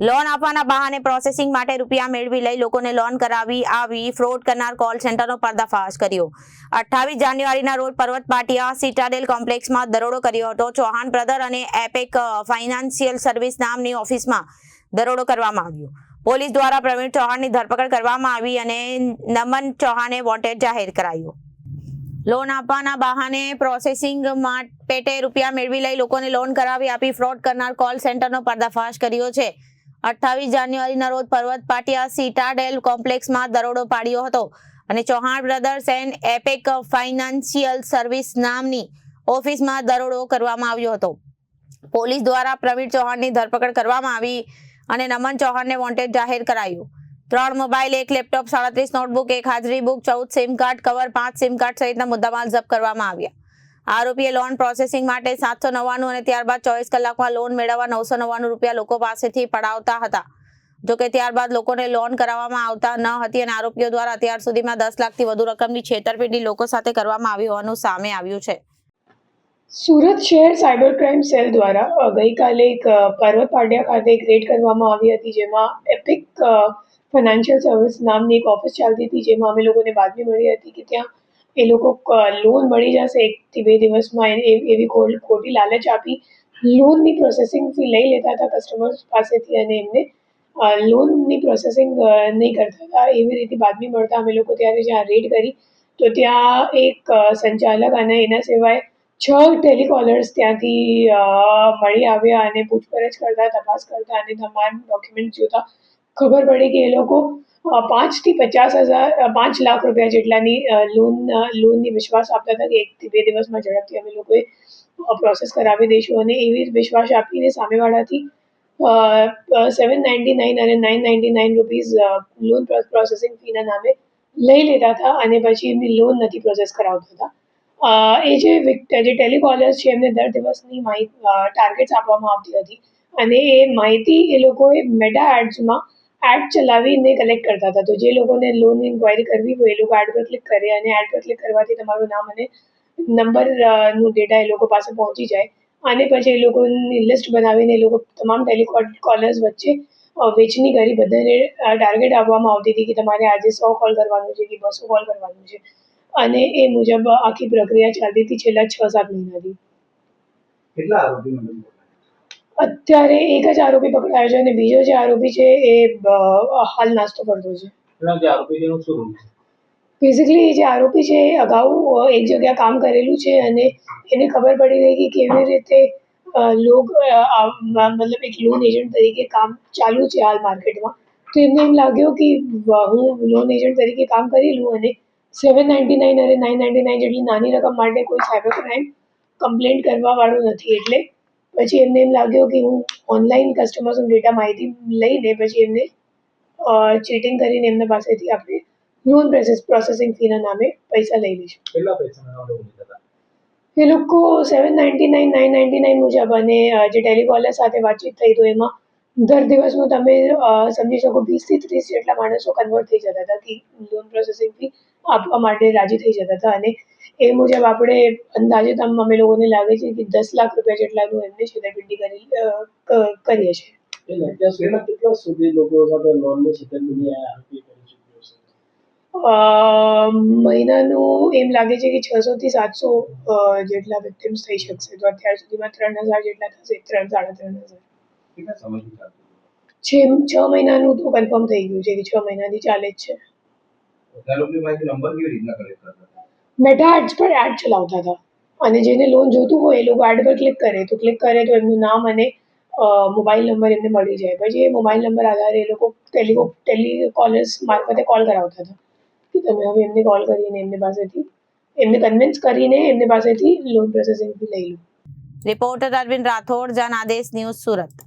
Loan આપવાના બહાને processing માટે રૂપિયા મેળવી લઈ લોકોને લોન કરાવી આવી ફ્રોડ કરનાર કોલ સેન્ટરનો પર્દાફાશ કર્યો। 28 જાન્યુઆરીના રોજ પર્વત પાટિયા સિટાડેલ કોમ્પ્લેક્સમાં દરોડો કર્યો હતો। ચૌહાણ બ્રધર અને એપેક ફાઇનાન્શિયલ સર્વિસ નામની ઓફિસમાં દરોડો કરવામાં આવ્યો। પોલીસ દ્વારા પ્રવીણ ચૌહાણની ધરપકડ કરવામાં આવી અને નમન ચૌહાણને વોન્ટેડ જાહેર કરાયો। લોન આપવાના બહાને પ્રોસેસિંગ પેટે રૂપિયા મેળવી લઈ લોકોને લોન કરાવી આપી ફ્રોડ કરનાર કોલ સેન્ટરનો પર્દાફાશ કર્યો છે। 28 જાન્યુઆરીના રોજ પર્વત પાટિયા સિટાડેલ કોમ્પ્લેક્સમાં દરોડો પાડ્યો હતો અને Chauhan brothers and Apec financial service નામની ઓફિસમાં દરોડો કરવામાં આવ્યો હતો। પોલીસ દ્વારા પ્રવીણ ચૌહાણની ધરપકડ કરવામાં આવી અને નમન ચૌહાણને વોન્ટેડ જાહેર કરાયો। 3 મોબાઈલ, 1 લેપટોપ, 37 નોટબુક, 1 હાજરી book, 14 sim card cover, 5 sim card સહિતના મુદ્દામાલ જપ્ત કરવામાં આવ્યા। આરોપીએ લોન પ્રોસેસિંગ માટે 799 અને ત્યારબાદ 24 કલાકમાં લોન મેળવવા 999 રૂપિયા લોકો પાસેથી પડાવતા હતા। જોકે ત્યારબાદ લોકોને લોન કરાવવામાં આવતા ન હતી અને આરોપીઓ દ્વારા અત્યાર સુધીમાં 10 લાખથી વધુ રકમની છેતરપિંડી લોકો સાથે કરવામાં આવી હોવાનું સામે આવ્યું છે। સુરત શહેર સાયબર ક્રાઇમ સેલ દ્વારા ગઈકાલે એક પર્વત પાટિયા ખાતે એક રેડ કરવામાં આવી હતી, જેમાં એપિક ફાઇનાન્શિયલ સર્વિસ નામની એક ઓફિસ ચાલતી હતી, જેમાં અમે લોકોને બાતમી મળી હતી કે ત્યાં એ લોકો લોન મળી જશે 1 થી 2 દિવસમાં એવી ખોટી લાલચ આપી લોનની પ્રોસેસિંગ ફી લઈ લેતા હતા કસ્ટમર્સ પાસેથી અને એમને લોનની પ્રોસેસિંગ નહીં કરતા હતા। એવી રીતે બાતમી મળતા અમે લોકો ત્યારે જ્યાં રેડ કરી તો ત્યાં એક સંચાલક અને એના સિવાય 6 ટેલિકોલર્સ ત્યાંથી મળી આવ્યા અને પૂછપરછ કરતા, તપાસ કરતા અને તમામ ડોક્યુમેન્ટ જોતા ખબર પડી કે એ લોકો 5 થી 5 લાખ રૂપિયા જેટલાની લોનની વિશ્વાસ આપતા હતા કે 1 થી 2 દિવસમાં ઝડપથી અમે લોકોએ પ્રોસેસ કરાવી દઈશું અને એવી વિશ્વાસ આપીને સામેવાળાથી 799 અને 999 રૂપીઝ લોન પ્રોસેસિંગ ફીના નામે લઈ લેતા હતા અને પછી એમની લોન નથી પ્રોસેસ કરાવતા હતા। એ જે ટેલિકોલર્સ છે એમને દર દિવસની ટાર્ગેટ્સ આપવામાં આવતી હતી અને એ માહિતી એ લોકોએ મેટા એડ્સમાં એડ ચલાવીને કલેક્ટ કરતા હતા। તો જે લોકોને લોનની ઇન્ક્વાયરી કરવી હોય એ લોકો એડ પર ક્લિક કરે અને એડ પર ક્લિક કરવાથી તમારું નામ અને નંબરનું ડેટા એ લોકો પાસે પહોંચી જાય અને પછી એ લોકોની લિસ્ટ બનાવીને એ લોકો તમામ ટેલિકોલર્સ વચ્ચે વેચણી કરી બધાને ટાર્ગેટ આપવામાં આવતી હતી કે તમારે આજે 100 કોલ કરવાનું છે કે 200 કોલ કરવાનું છે અને એ મુજબ આખી પ્રક્રિયા ચાલતી હતી છેલ્લા 6-7 મહિનાથી। કેટલા આરોપી અત્યારે એક જ આરોપી પકડાયો છે અને બીજો જે આરોપી છે એ હાલ નાસ્તો કરતો છે। બેઝિકલી જે આરોપી છે એ અગાઉ એક જગ્યા કામ કરેલું છે અને એને ખબર પડી ગઈ કે કેવી રીતે મતલબ એક લોન એજન્ટ તરીકે કામ ચાલુ છે હાલ માર્કેટમાં। તો એમને એમ લાગ્યું કે હું લોન એજન્ટ તરીકે કામ કરી લઉં અને 799 અને 999 જેટલી નાની રકમ માટે કોઈ સાયબર ક્રાઇમ કમ્પ્લેન્ટ કરવાવાળું નથી, એટલે પછી એમને એમ લાગ્યું કે હું ઓનલાઈન કસ્ટમર્સનો ડેટા માહિતી લઈને પછી એમને ચીટિંગ કરીને એમના પાસેથી આપણે લોન પ્રોસેસિંગ ફીના નામે પૈસા લઈ લઈશું। કેટલા પૈસાના લીધા હતા? એ લોકો 799 999 મુજબ અને જે ટેલિકોલર સાથે વાતચીત થઈ તો એમાં દર દિવસનું તમે સમજી શકો 20 થી 30 જેટલા માણસો કન્વર્ટ થઈ જતા હતા કે લોન પ્રોસેસિંગ ફી આપવા માટે રાજી થઈ જતા હતા અને એ મુજબ આપણે અંદાજે અમે લોકોને લાગે છે કે 10 લાખ રૂપિયા જેટલાનું એમને છેતરપિંડી કરીએ છીએ। કેટલા સુધી લોકો સાથે લોનની છેતરપિંડી કરી ચૂક્યો છે? મહિનાનું એમ લાગે છે કે 600 થી 700 જેટલા વિક્ટિમ્સ થઈ શકશે। તો અત્યાર સુધીમાં 3000 જેટલા થશે, 3-3.5 કેટલા સમયથી ચાલતું? 6 મહિનાનું તો કન્ફર્મ થઈ ગયું છે કે 6 મહિનાથી ચાલે જ છે। નંબર કેવી રીતના કલેક્ટ કરતા હતા? મેટા એડ્સ પર એડ ચલાવતા હતા અને જેને લોન જોતું હોય એ લોકો એડ પર ક્લિક કરે તો એમનું નામ અને મોબાઈલ નંબર એમને મળી જાય। પછી એ મોબાઈલ નંબર આધારે એ લોકો ટેલિકોલર્સ મારફતે કોલ કરાવતા હતા કે તમે હવે એમને કોલ કરીને એમને કન્વિન્સ કરીને એમની પાસેથી લોન પ્રોસેસિંગ લઈ લો। Reporter Arvind Rathod, Janadesh news, Surat.